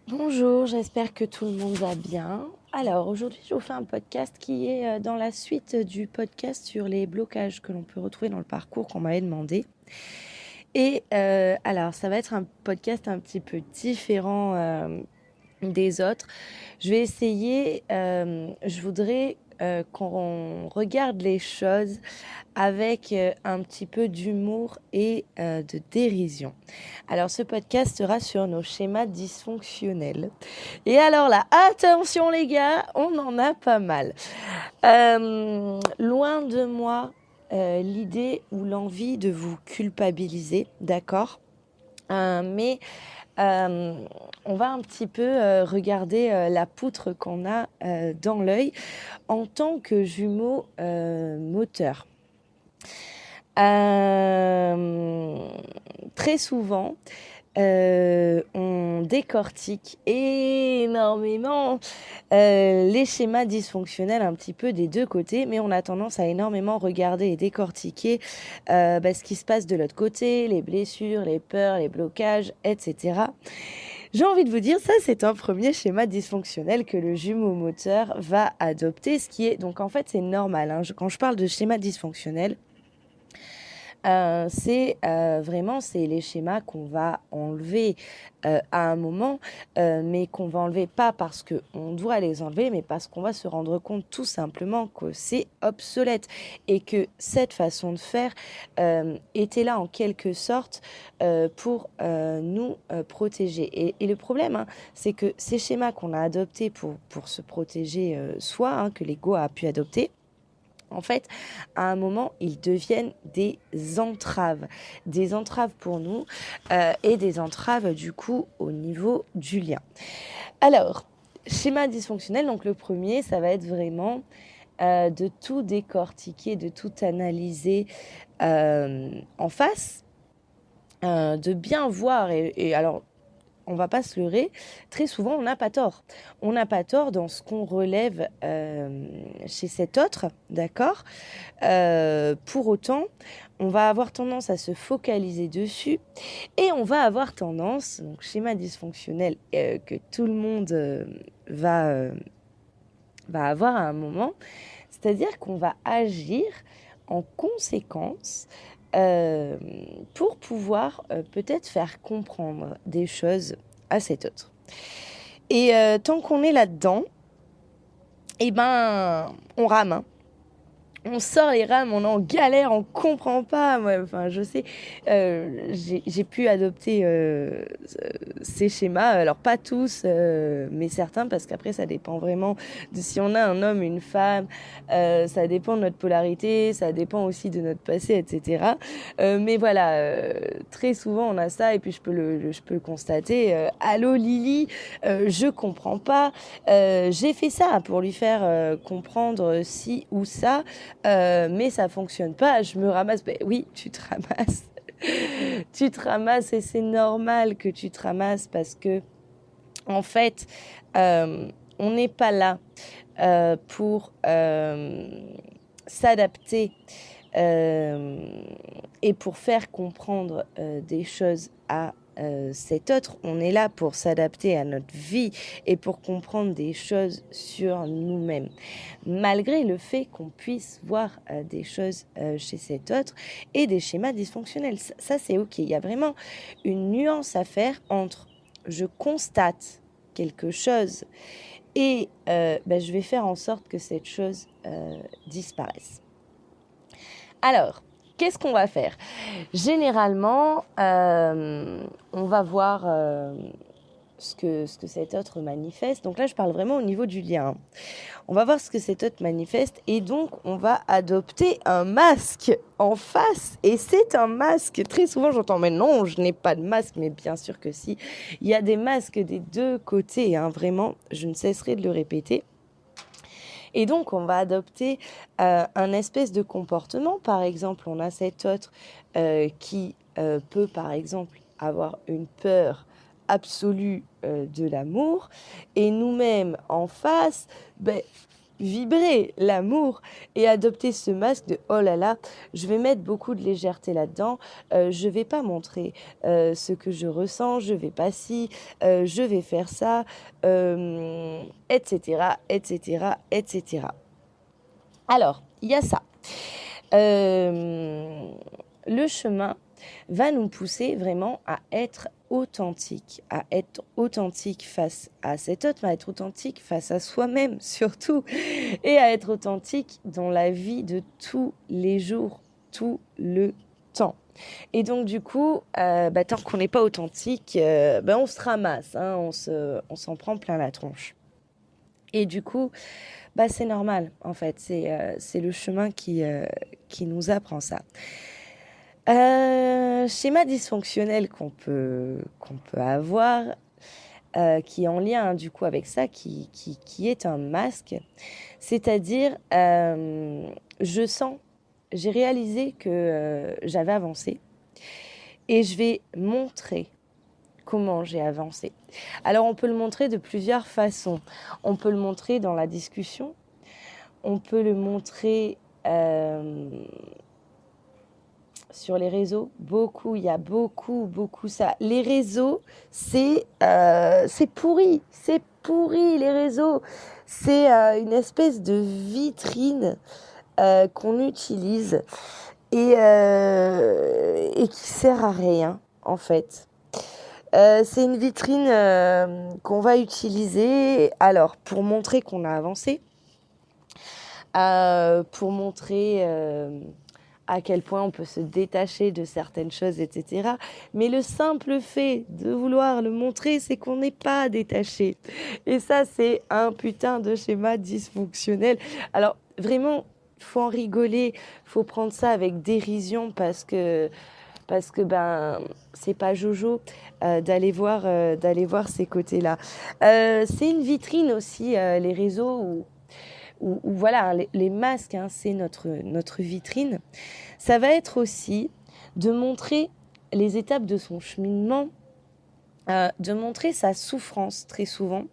Bonjour, j'espère que tout le monde va bien. Alors aujourd'hui, je vous fais un podcast qui est dans la suite du podcast sur les blocages que l'on peut retrouver dans le parcours qu'on m'avait demandé. Et alors, ça va être un podcast un petit peu différent des autres. Je vais essayer, je voudrais qu'on regarde les choses avec un petit peu d'humour et de dérision. Alors ce podcast sera sur nos schémas dysfonctionnels. Et alors là, attention les gars, on en a pas mal. Loin de moi l'idée ou l'envie de vous culpabiliser, d'accord mais on va un petit peu regarder la poutre qu'on a dans l'œil en tant que jumeau moteur. Très souvent, on décortique énormément les schémas dysfonctionnels un petit peu des deux côtés, mais on a tendance à énormément regarder et décortiquer ce qui se passe de l'autre côté, les blessures, les peurs, les blocages, etc. J'ai envie de vous dire, ça c'est un premier schéma dysfonctionnel que le jumeau moteur va adopter, ce qui est donc en fait c'est normal. Quand je parle de schéma dysfonctionnel, c'est vraiment c'est les schémas qu'on va enlever à un moment, mais qu'on va enlever pas parce qu'on doit les enlever, mais parce qu'on va se rendre compte tout simplement que c'est obsolète et que cette façon de faire était là en quelque sorte pour nous protéger. Et le problème, c'est que ces schémas qu'on a adoptés pour se protéger soi, que l'ego a pu adopter, en fait, à un moment, ils deviennent des entraves pour nous et des entraves du coup au niveau du lien. Alors, schéma dysfonctionnel, donc le premier, ça va être vraiment de tout décortiquer, de tout analyser en face, de bien voir et alors on va pas se leurrer, très souvent on n'a pas tort. On n'a pas tort dans ce qu'on relève chez cet autre, d'accord pour autant, on va avoir tendance à se focaliser dessus et on va avoir tendance, donc schéma dysfonctionnel que tout le monde va avoir à un moment, c'est-à-dire qu'on va agir en conséquence euh, pour pouvoir peut-être faire comprendre des choses à cet autre. Et tant qu'on est là-dedans, eh ben, on rame. On sort les rames, on est en galère, on comprend pas. Moi, enfin, je sais, j'ai pu adopter ces schémas. Alors pas tous, mais certains, parce qu'après ça dépend vraiment de si on a un homme, une femme. Ça dépend de notre polarité, ça dépend aussi de notre passé, etc. Mais voilà, très souvent on a ça, et puis je peux le constater. Allô Lily, je comprends pas. J'ai fait ça pour lui faire comprendre ci ou ça. Mais ça fonctionne pas, je me ramasse. Ben oui, tu te ramasses. Tu te ramasses et c'est normal que tu te ramasses parce que, en fait, on n'est pas là pour s'adapter et pour faire comprendre des choses à cet autre. On est là pour s'adapter à notre vie et pour comprendre des choses sur nous-mêmes, malgré le fait qu'on puisse voir des choses chez cet autre et des schémas dysfonctionnels. Ça c'est ok. Il y a vraiment une nuance à faire entre je constate quelque chose et je vais faire en sorte que cette chose disparaisse. Alors, qu'est-ce qu'on va faire? Généralement, on va voir ce que cet autre manifeste. Donc là, je parle vraiment au niveau du lien. On va voir ce que cet autre manifeste et donc on va adopter un masque en face. Et c'est un masque. Très souvent, j'entends, mais non, je n'ai pas de masque. Mais bien sûr que si. Il y a des masques des deux côtés. Vraiment, je ne cesserai de le répéter. Et donc, on va adopter un espèce de comportement. Par exemple, on a cet autre qui peut, par exemple, avoir une peur absolue de l'amour. Et nous-mêmes, en face, vibrer l'amour et adopter ce masque de oh là là, je vais mettre beaucoup de légèreté là-dedans, je vais pas montrer ce que je ressens, je vais pas si, je vais faire ça, etc., etc., etc. Alors, il y a ça. Le chemin va nous pousser vraiment à être authentique face à cet autre, à être authentique face à soi-même surtout, et à être authentique dans la vie de tous les jours, tout le temps. Et donc du coup, tant qu'on n'est pas authentique, on se ramasse, hein, on s'en prend plein la tronche. Et du coup, c'est normal en fait, c'est le chemin qui nous apprend ça. Schéma dysfonctionnel qu'on peut avoir, qui est en lien du coup avec ça, qui est un masque, c'est-à-dire j'ai réalisé que j'avais avancé et je vais montrer comment j'ai avancé. Alors on peut le montrer de plusieurs façons. On peut le montrer dans la discussion, on peut le montrer sur les réseaux, il y a beaucoup ça. Les réseaux, c'est pourri, les réseaux. C'est une espèce de vitrine qu'on utilise et qui sert à rien, en fait. C'est une vitrine qu'on va utiliser alors pour montrer qu'on a avancé, pour montrer à quel point on peut se détacher de certaines choses, etc. Mais le simple fait de vouloir le montrer, c'est qu'on n'est pas détaché. Et ça, c'est un putain de schéma dysfonctionnel. Alors, vraiment, il faut en rigoler, il faut prendre ça avec dérision parce que c'est pas Jojo d'aller voir ces côtés-là. C'est une vitrine aussi, les réseaux où voilà, les masques, hein, c'est notre vitrine. Ça va être aussi de montrer les étapes de son cheminement, de montrer sa souffrance très souvent.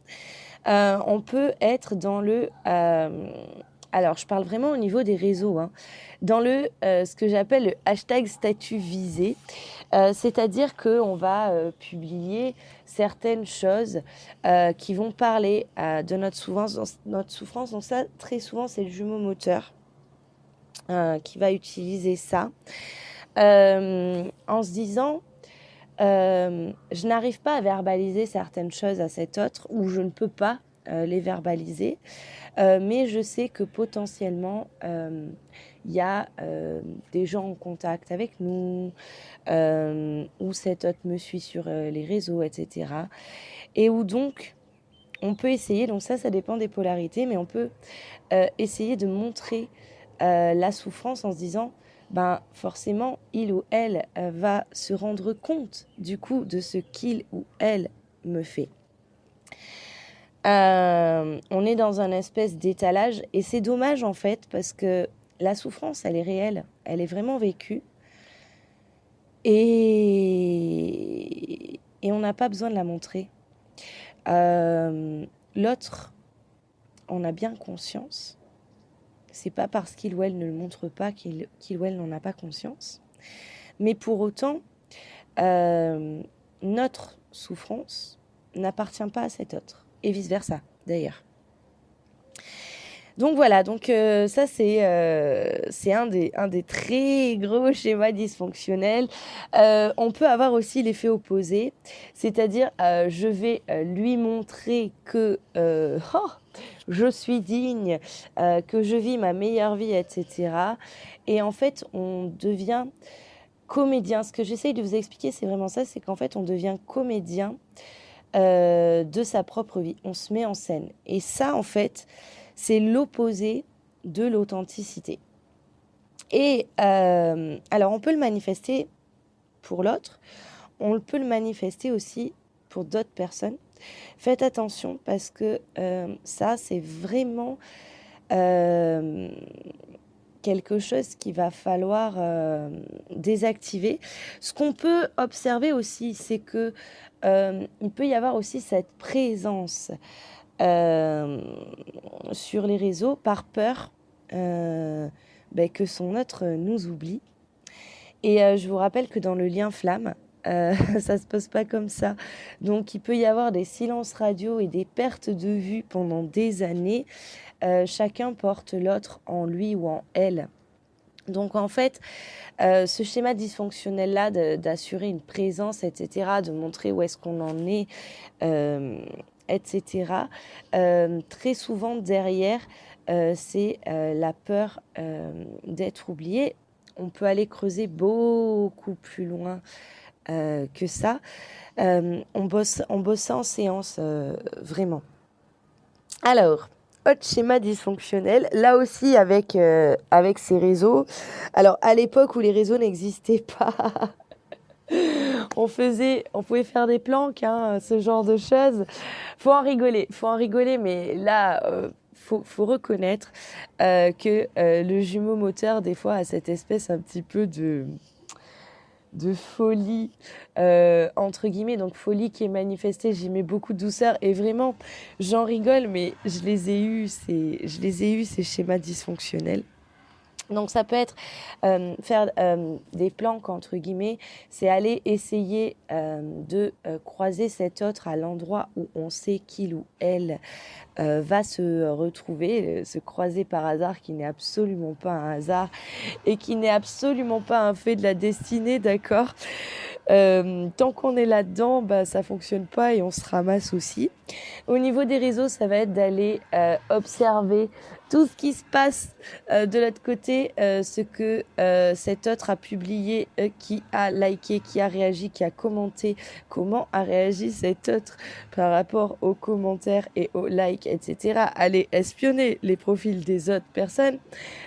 On peut être dans le... alors, je parle vraiment au niveau des réseaux, hein, dans ce que j'appelle le hashtag statut visé, c'est-à-dire qu'on va publier certaines choses qui vont parler de notre souffrance. Donc ça, très souvent, c'est le jumeau moteur qui va utiliser ça en se disant je n'arrive pas à verbaliser certaines choses à cet autre ou je ne peux pas les verbaliser, mais je sais que potentiellement il y a des gens en contact avec nous ou cet autre me suit sur les réseaux, etc. Et où donc on peut essayer, donc ça dépend des polarités, mais on peut essayer de montrer la souffrance en se disant forcément il ou elle va se rendre compte du coup de ce qu'il ou elle me fait. On est dans un espèce d'étalage et c'est dommage en fait parce que la souffrance elle est réelle, elle est vraiment vécue et on n'a pas besoin de la montrer. L'autre en a bien conscience. C'est pas parce qu'il ou elle ne le montre pas qu'il ou elle n'en a pas conscience. Mais pour autant, notre souffrance n'appartient pas à cet autre. Et vice-versa, d'ailleurs. Donc voilà, ça c'est un des très gros schémas dysfonctionnels. On peut avoir aussi l'effet opposé, c'est-à-dire je vais lui montrer que je suis digne, que je vis ma meilleure vie, etc. Et en fait, on devient comédien. Ce que j'essaye de vous expliquer, c'est vraiment ça, c'est qu'en fait, on devient comédien de sa propre vie. On se met en scène. Et ça, en fait, c'est l'opposé de l'authenticité. Et alors, on peut le manifester pour l'autre, on peut le manifester aussi pour d'autres personnes. Faites attention parce que ça, c'est vraiment quelque chose qu'il va falloir désactiver. Ce qu'on peut observer aussi, c'est que il peut y avoir aussi cette présence sur les réseaux par peur que son autre nous oublie. Et je vous rappelle que dans le lien flamme, ça se passe pas comme ça. Donc il peut y avoir des silences radio et des pertes de vue pendant des années. Chacun porte l'autre en lui ou en elle. Donc en fait, ce schéma dysfonctionnel-là d'assurer une présence, etc., de montrer où est-ce qu'on en est, etc., très souvent derrière, c'est la peur d'être oublié. On peut aller creuser beaucoup plus loin que ça. On bosse ça en séance, vraiment. Alors, autre schéma dysfonctionnel, là aussi avec ces réseaux. Alors, à l'époque où les réseaux n'existaient pas, on pouvait faire des planques, hein, ce genre de choses. Faut en rigoler, mais là, faut reconnaître que le jumeau moteur, des fois, a cette espèce un petit peu de folie, entre guillemets, donc folie qui est manifestée, j'y mets beaucoup de douceur, et vraiment, j'en rigole, mais je les ai eus, ces schémas dysfonctionnels. Donc ça peut être faire des planques, entre guillemets, c'est aller essayer de croiser cet autre à l'endroit où on sait qu'il ou elle va se retrouver, se croiser par hasard, qui n'est absolument pas un hasard et qui n'est absolument pas un fait de la destinée, d'accord ? Tant qu'on est là-dedans, ça fonctionne pas et on se ramasse aussi. Au niveau des réseaux, ça va être d'aller observer tout ce qui se passe de l'autre côté, ce que cet autre a publié, qui a liké, qui a réagi, qui a commenté, comment a réagi cet autre par rapport aux commentaires et aux likes, etc. Aller espionner les profils des autres personnes.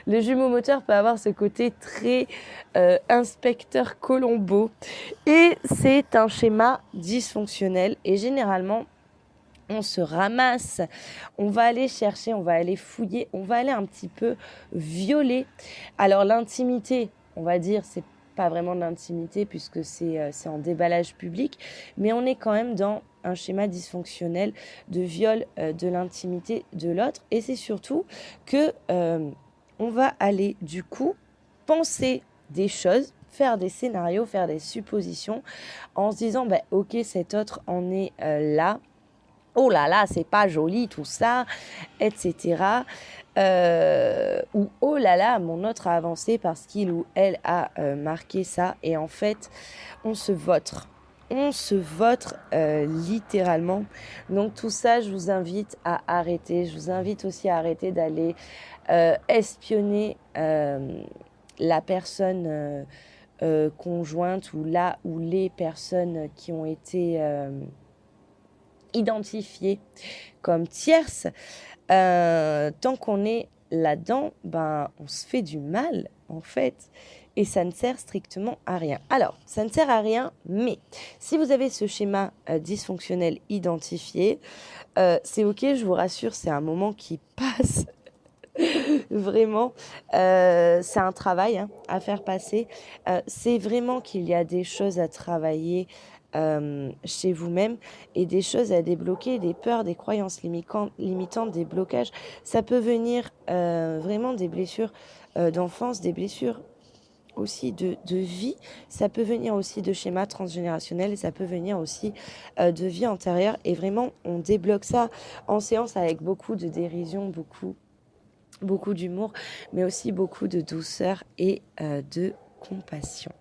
Le jumeau moteur peut avoir ce côté très inspecteur Colombo, et c'est un schéma dysfonctionnel, et généralement on se ramasse, on va aller chercher, on va aller fouiller, on va aller un petit peu violer. Alors l'intimité, on va dire, c'est pas vraiment de l'intimité puisque c'est en déballage public, mais on est quand même dans un schéma dysfonctionnel de viol de l'intimité de l'autre, et c'est surtout que on va aller du coup penser des choses, faire des scénarios, faire des suppositions en se disant ok, cet autre en est là. Oh là là, c'est pas joli tout ça, etc. Ou oh là là, mon autre a avancé parce qu'il ou elle a marqué ça. Et en fait, on se vautre. On se vautre littéralement. Donc tout ça, je vous invite à arrêter. Je vous invite aussi à arrêter d'aller espionner la personne conjointe ou là ou les personnes qui ont été identifiées comme tierces. Tant qu'on est là-dedans, on se fait du mal en fait, et ça ne sert strictement à rien. Alors, ça ne sert à rien, mais si vous avez ce schéma dysfonctionnel identifié, c'est ok, je vous rassure, c'est un moment qui passe. Vraiment, c'est un travail à faire passer. C'est vraiment qu'il y a des choses à travailler chez vous-même, et des choses à débloquer, des peurs, des croyances limitantes, des blocages. Ça peut venir vraiment des blessures d'enfance, des blessures aussi de vie. Ça peut venir aussi de schémas transgénérationnels, et ça peut venir aussi de vie antérieure. Et vraiment, on débloque ça en séance avec beaucoup de dérision, beaucoup d'humour, mais aussi beaucoup de douceur et de compassion.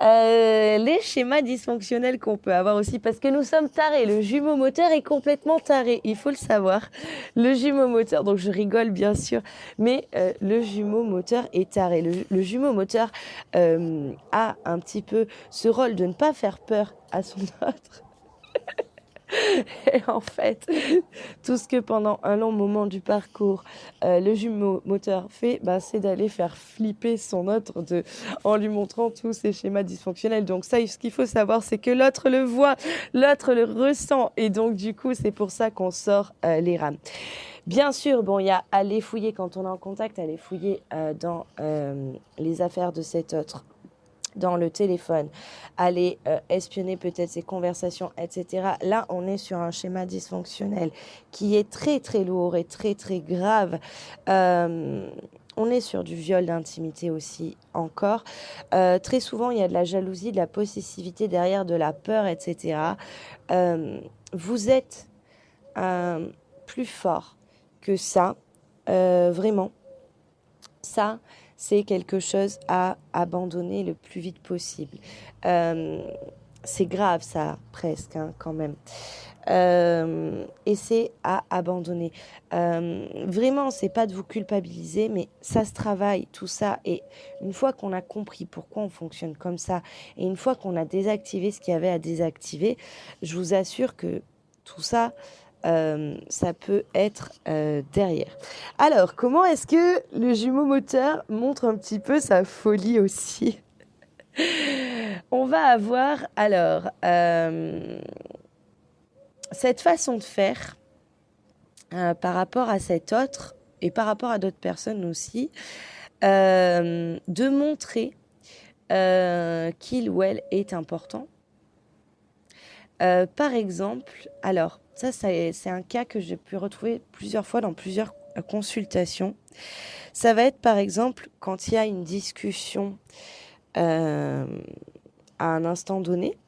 Les schémas dysfonctionnels qu'on peut avoir aussi, parce que nous sommes tarés. Le jumeau moteur est complètement taré, il faut le savoir. Le jumeau moteur, donc je rigole bien sûr, mais le jumeau moteur est taré. Le jumeau moteur a un petit peu ce rôle de ne pas faire peur à son autre. Et en fait, tout ce que pendant un long moment du parcours, le jumeau moteur fait, c'est d'aller faire flipper son autre en lui montrant tous ces schémas dysfonctionnels. Donc ça, ce qu'il faut savoir, c'est que l'autre le voit, l'autre le ressent. Et donc du coup, c'est pour ça qu'on sort les rames. Bien sûr, il y a aller fouiller quand on est en contact, aller fouiller dans les affaires de cet autre. dans le téléphone, aller espionner peut-être ses conversations, etc. Là, on est sur un schéma dysfonctionnel qui est très, très lourd et très, très grave. On est sur du viol d'intimité aussi, encore. Très souvent, il y a de la jalousie, de la possessivité derrière, de la peur, etc. Vous êtes plus fort que ça, vraiment. Ça, c'est quelque chose à abandonner le plus vite possible. C'est grave, ça, presque, hein, quand même. Et c'est à abandonner. Vraiment, c'est pas de vous culpabiliser, mais ça se travaille, tout ça. Et une fois qu'on a compris pourquoi on fonctionne comme ça, et une fois qu'on a désactivé ce qu'il y avait à désactiver, je vous assure que tout ça, ça peut être derrière. Alors, comment est-ce que le jumeau moteur montre un petit peu sa folie aussi? On va avoir alors cette façon de faire par rapport à cet autre et par rapport à d'autres personnes aussi, de montrer qu'il ou elle est important. Par exemple, alors ça c'est un cas que j'ai pu retrouver plusieurs fois dans plusieurs consultations. Ça va être par exemple quand il y a une discussion à un instant donné,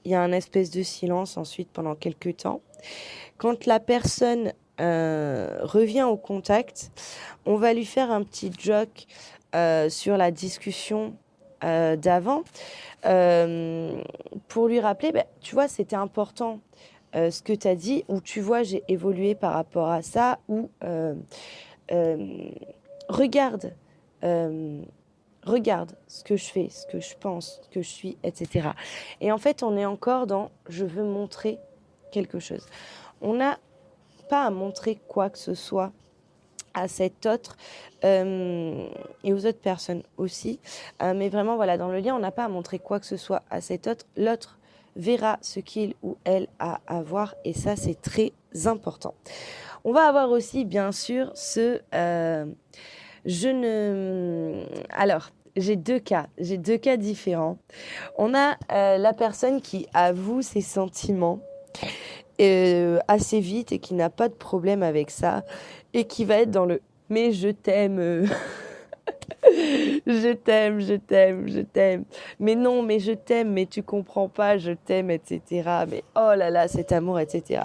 il y a un espèce de silence ensuite pendant quelques temps. Quand la personne revient au contact, on va lui faire un petit joke sur la discussion d'avant pour lui rappeler, tu vois, c'était important ce que tu as dit, ou tu vois, j'ai évolué par rapport à ça, ou regarde, regarde ce que je fais, ce que je pense, ce que je suis, etc. Et en fait, on est encore dans je veux montrer quelque chose. On n'a pas à montrer quoi que ce soit à cet autre et aux autres personnes aussi. Mais vraiment, voilà, dans le lien, on n'a pas à montrer quoi que ce soit à cet autre. L'autre verra ce qu'il ou elle a à voir et ça, c'est très important. On va avoir aussi, bien sûr, ce... je ne... Alors, j'ai deux cas différents. On a la personne qui avoue ses sentiments assez vite et qui n'a pas de problème avec ça et qui va être dans le mais je t'aime, je t'aime, je t'aime, je t'aime. Mais non, mais je t'aime, mais tu comprends pas, je t'aime, etc. Mais oh là là, cet amour, etc.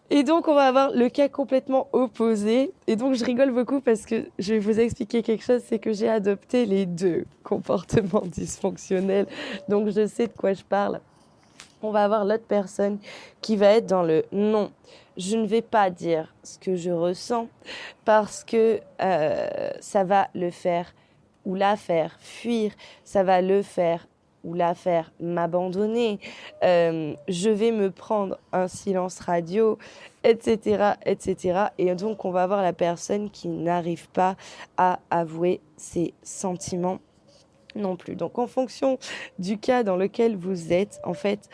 Et donc, on va avoir le cas complètement opposé. Et donc, je rigole beaucoup parce que je vais vous expliquer quelque chose, c'est que j'ai adopté les deux comportements dysfonctionnels. Donc, je sais de quoi je parle. On va avoir l'autre personne qui va être dans le non. Je ne vais pas dire ce que je ressens parce que ça va le faire ou la faire fuir, ça va le faire ou la faire m'abandonner, je vais me prendre un silence radio, etc., etc. Et donc, on va avoir la personne qui n'arrive pas à avouer ses sentiments non plus. Donc, en fonction du cas dans lequel vous êtes, en fait,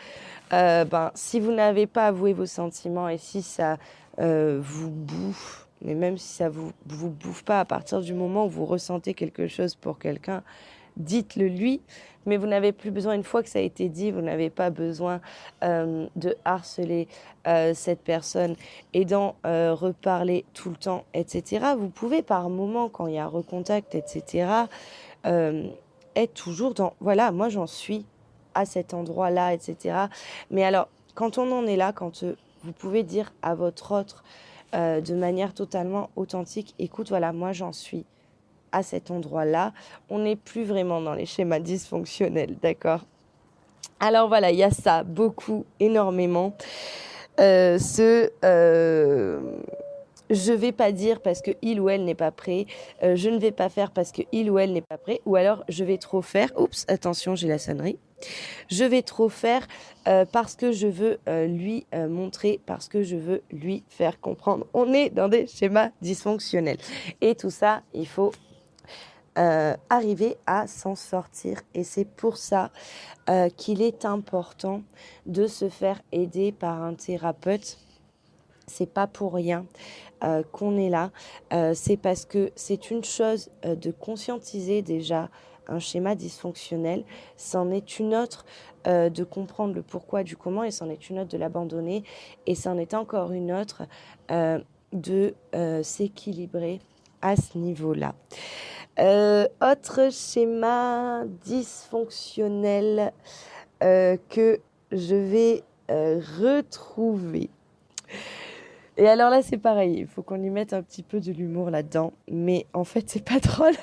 si vous n'avez pas avoué vos sentiments et si ça vous bouffe, mais même si ça vous bouffe pas, à partir du moment où vous ressentez quelque chose pour quelqu'un, dites-le lui, mais vous n'avez plus besoin, une fois que ça a été dit, vous n'avez pas besoin de harceler cette personne et d'en reparler tout le temps, etc. Vous pouvez par moment, quand il y a recontact, etc., être toujours dans, voilà, moi j'en suis à cet endroit-là, etc. Mais alors, quand on en est là, quand vous pouvez dire à votre autre de manière totalement authentique, écoute, voilà, moi j'en suis à cet endroit-là, on n'est plus vraiment dans les schémas dysfonctionnels, d'accord? Alors voilà, il y a ça, beaucoup, énormément. Je vais pas dire parce que il ou elle n'est pas prêt, je ne vais pas faire parce que il ou elle n'est pas prêt, ou alors je vais trop faire, oups, attention, j'ai la sonnerie, je vais trop faire parce que je veux lui montrer, parce que je veux lui faire comprendre. On est dans des schémas dysfonctionnels. Et tout ça, il faut arriver à s'en sortir. Et c'est pour ça qu'il est important de se faire aider par un thérapeute. C'est pas pour rien qu'on est là. C'est parce que c'est une chose de conscientiser déjà un schéma dysfonctionnel, c'en est une autre de comprendre le pourquoi du comment, et c'en est une autre de l'abandonner, et c'en est encore une autre de s'équilibrer à ce niveau-là. Autre schéma dysfonctionnel que je vais retrouver. Et alors là, c'est pareil, il faut qu'on y mette un petit peu de l'humour là-dedans, mais en fait, c'est pas drôle.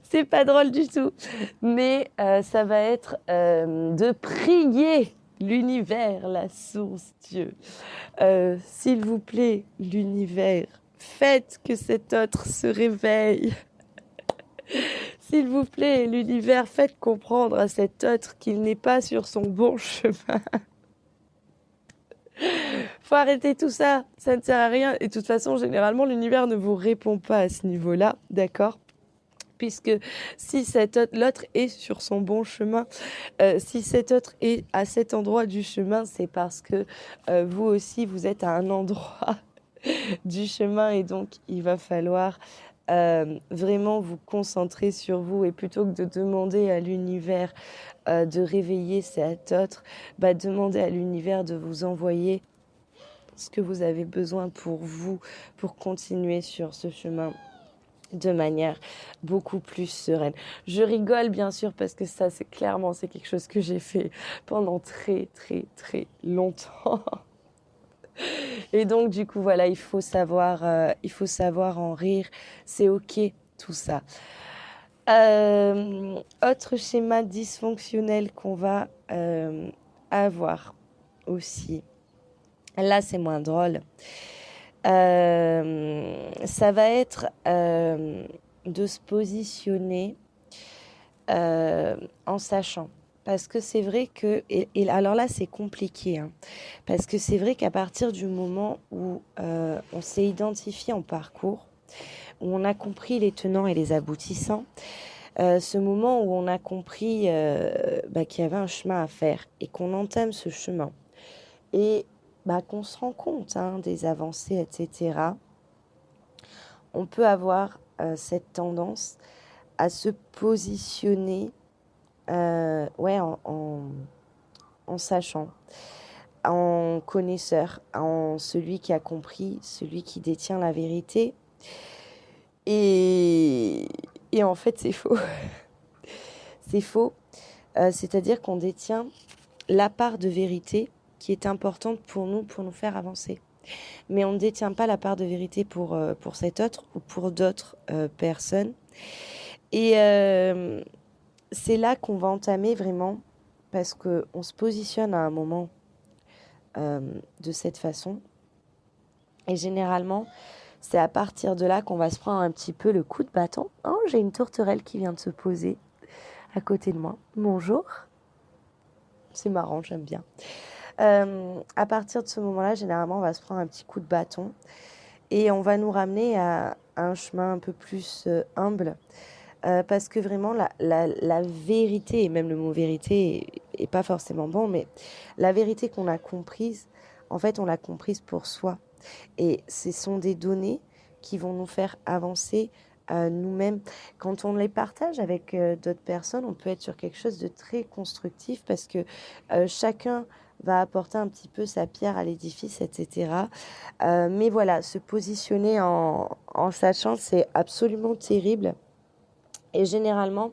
C'est pas drôle du tout. Mais ça va être de prier l'univers, la source, Dieu. S'il vous plaît, l'univers, faites que cet autre se réveille. S'il vous plaît, l'univers, faites comprendre à cet autre qu'il n'est pas sur son bon chemin. Faut arrêter tout ça, ça ne sert à rien. Et de toute façon, généralement, l'univers ne vous répond pas à ce niveau-là, d'accord ? Puisque si l'autre est sur son bon chemin, si cet autre est à cet endroit du chemin, c'est parce que vous aussi, vous êtes à un endroit du chemin, et donc il va falloir vraiment vous concentrer sur vous, et plutôt que de demander à l'univers de réveiller cet autre, demandez à l'univers de vous envoyer ce que vous avez besoin pour vous, pour continuer sur ce chemin de manière beaucoup plus sereine. Je rigole bien sûr parce que ça, c'est quelque chose que j'ai fait pendant très très très longtemps. Et donc du coup voilà, il faut savoir en rire, c'est ok tout ça. Autre schéma dysfonctionnel qu'on va avoir aussi. Là, c'est moins drôle. Ça va être de se positionner en sachant. Parce que c'est vrai que... Et alors là, c'est compliqué. Hein, parce que c'est vrai qu'à partir du moment où on s'est identifié en parcours, où on a compris les tenants et les aboutissants, ce moment où on a compris qu'il y avait un chemin à faire et qu'on entame ce chemin, et qu'on se rend compte des avancées, etc., on peut avoir cette tendance à se positionner en sachant, en connaisseur, en celui qui a compris, celui qui détient la vérité. Et en fait, c'est faux. C'est faux. C'est-à-dire qu'on détient la part de vérité qui est importante pour nous faire avancer. Mais on ne détient pas la part de vérité pour cet autre ou pour d'autres personnes. Et c'est là qu'on va entamer vraiment, parce qu'on se positionne à un moment de cette façon. Et généralement, c'est à partir de là qu'on va se prendre un petit peu le coup de bâton. Oh, j'ai une tourterelle qui vient de se poser à côté de moi. Bonjour. C'est marrant, j'aime bien. À partir de ce moment-là, généralement, on va se prendre un petit coup de bâton et on va nous ramener à un chemin un peu plus humble, parce que vraiment, la vérité, et même le mot vérité est pas forcément bon, mais la vérité qu'on a comprise, en fait, on l'a comprise pour soi. Et ce sont des données qui vont nous faire avancer nous-mêmes. Quand on les partage avec d'autres personnes, on peut être sur quelque chose de très constructif, parce que chacun va apporter un petit peu sa pierre à l'édifice, etc. Mais voilà, se positionner en sachant, c'est absolument terrible. Et généralement,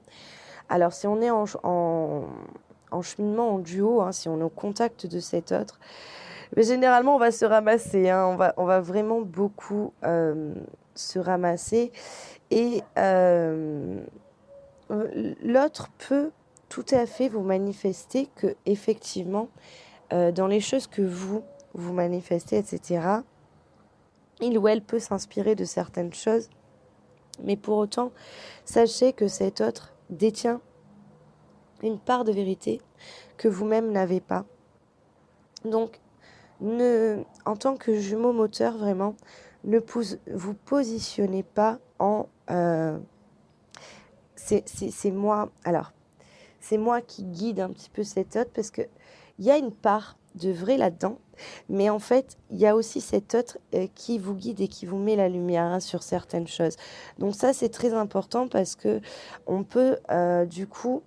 alors si on est en cheminement, en duo, si on est au contact de cet autre, mais généralement on va se ramasser, on va vraiment beaucoup se ramasser. Et l'autre peut tout à fait vous manifester que, effectivement, dans les choses que vous manifestez, etc., il ou elle peut s'inspirer de certaines choses, mais pour autant, sachez que cet autre détient une part de vérité que vous-même n'avez pas. Donc, en tant que jumeau moteur, vraiment, ne vous positionnez pas en... c'est moi... Alors, c'est moi qui guide un petit peu cet autre, parce qu'il y a une part de vrai là-dedans, Mais en fait, il y a aussi cet autre qui vous guide et qui vous met la lumière sur certaines choses. Donc ça, c'est très important parce que on peut du coup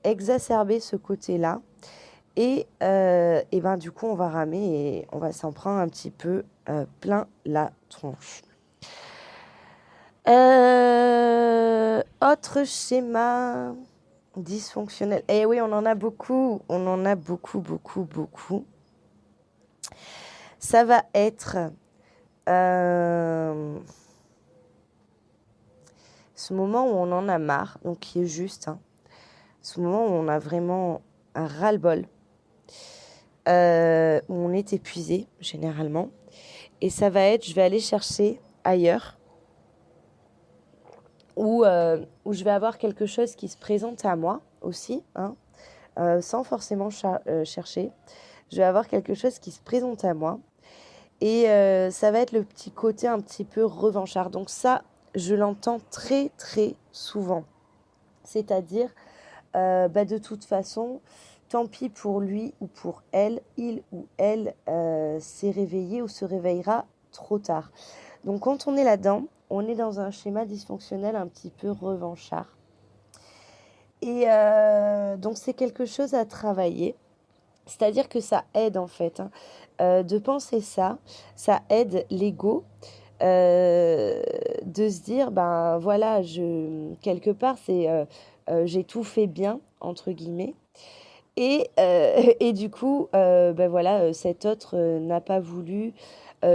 exacerber ce côté-là. Et ben du coup, on va ramer et on va s'en prendre un petit peu plein la tronche. Autre schéma dysfonctionnel. Eh oui, on en a beaucoup. On en a beaucoup, beaucoup, beaucoup. Ça va être ce moment où on en a marre, donc qui est juste, hein, ce moment où on a vraiment un ras-le-bol, où on est épuisé généralement. Et ça va être, je vais aller chercher ailleurs, où je vais avoir quelque chose qui se présente à moi aussi, hein, sans forcément chercher. Je vais avoir quelque chose qui se présente à moi. Et ça va être le petit côté un petit peu revanchard. Donc ça, je l'entends très très souvent. C'est-à-dire, de toute façon, tant pis pour lui ou pour elle, il ou elle s'est réveillé ou se réveillera trop tard. Donc quand on est là-dedans, on est dans un schéma dysfonctionnel un petit peu revanchard. Et donc c'est quelque chose à travailler. C'est-à-dire que ça aide en fait, hein, de penser ça aide l'ego de se dire, ben voilà, quelque part, j'ai tout fait bien, entre guillemets. Et du coup, ben voilà, cet autre n'a pas voulu,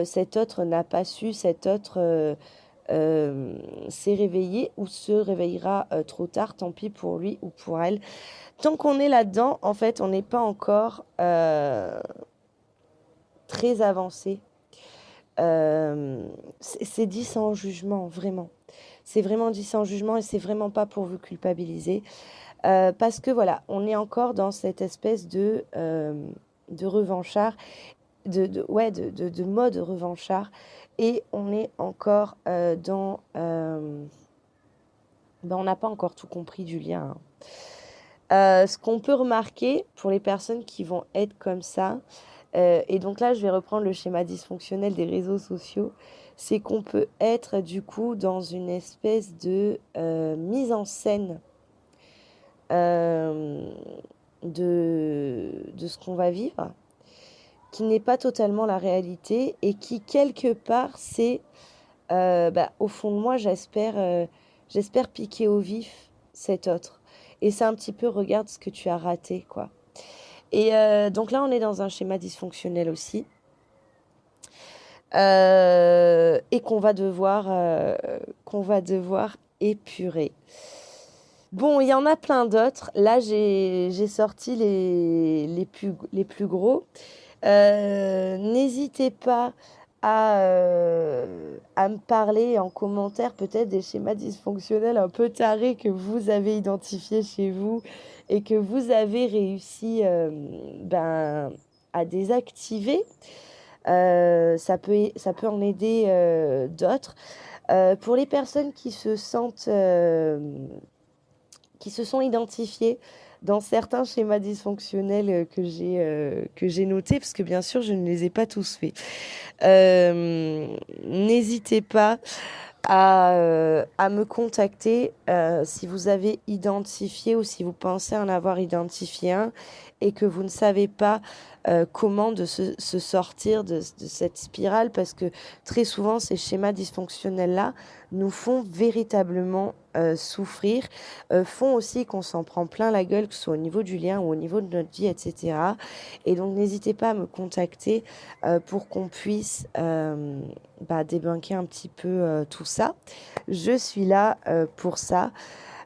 cet autre n'a pas su, cet autre s'est réveillé ou se réveillera trop tard, tant pis pour lui ou pour elle. Tant qu'on est là-dedans, en fait, on n'est pas encore très avancé. C'est dit sans jugement, vraiment. C'est vraiment dit sans jugement et c'est vraiment pas pour vous culpabiliser. Parce que voilà, on est encore dans cette espèce de revanchard, de mode revanchard. Et on est encore dans... on n'a pas encore tout compris du lien, hein. Ce qu'on peut remarquer pour les personnes qui vont être comme ça, et donc là, je vais reprendre le schéma dysfonctionnel des réseaux sociaux, c'est qu'on peut être du coup dans une espèce de mise en scène de ce qu'on va vivre, qui n'est pas totalement la réalité et qui, quelque part, c'est, au fond de moi, j'espère piquer au vif cet autre. Et c'est un petit peu, regarde ce que tu as raté, quoi. Et donc là, on est dans un schéma dysfonctionnel aussi. Et qu'on va devoir épurer. Bon, il y en a plein d'autres. Là, j'ai sorti les plus gros. N'hésitez pas à me parler en commentaire peut-être des schémas dysfonctionnels un peu tarés que vous avez identifiés chez vous et que vous avez réussi à désactiver. Ça peut en aider d'autres. Pour les personnes qui se sont identifiées dans certains schémas dysfonctionnels que j'ai notés, parce que bien sûr, je ne les ai pas tous faits. N'hésitez pas à me contacter si vous avez identifié ou si vous pensez en avoir identifié un et que vous ne savez pas comment se sortir de cette spirale, parce que très souvent ces schémas dysfonctionnels-là nous font véritablement souffrir, font aussi qu'on s'en prend plein la gueule, que ce soit au niveau du lien ou au niveau de notre vie, etc. Et donc n'hésitez pas à me contacter pour qu'on puisse débunker un petit peu tout ça. Je suis là pour ça.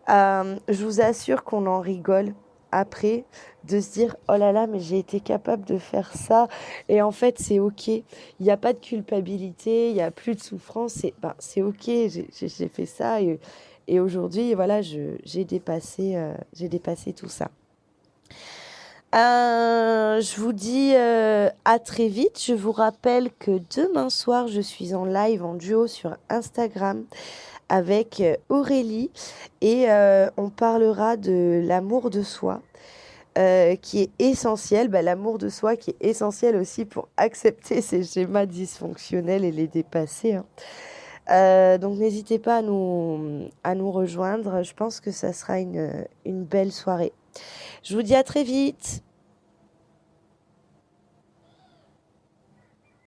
Je vous assure qu'on en rigole après, de se dire oh là là, mais j'ai été capable de faire ça et en fait c'est ok, il n'y a pas de culpabilité, il n'y a plus de souffrance, c'est ok, j'ai fait ça et aujourd'hui voilà, j'ai dépassé tout ça. Je vous dis à très vite. Je vous rappelle que demain soir, je suis en live en duo sur Instagram avec Aurélie et on parlera de l'amour de soi. qui est essentiel, l'amour de soi qui est essentiel aussi pour accepter ces schémas dysfonctionnels et les dépasser, hein. Donc n'hésitez pas à nous rejoindre. Je pense que ça sera une belle soirée. Je vous dis à très vite.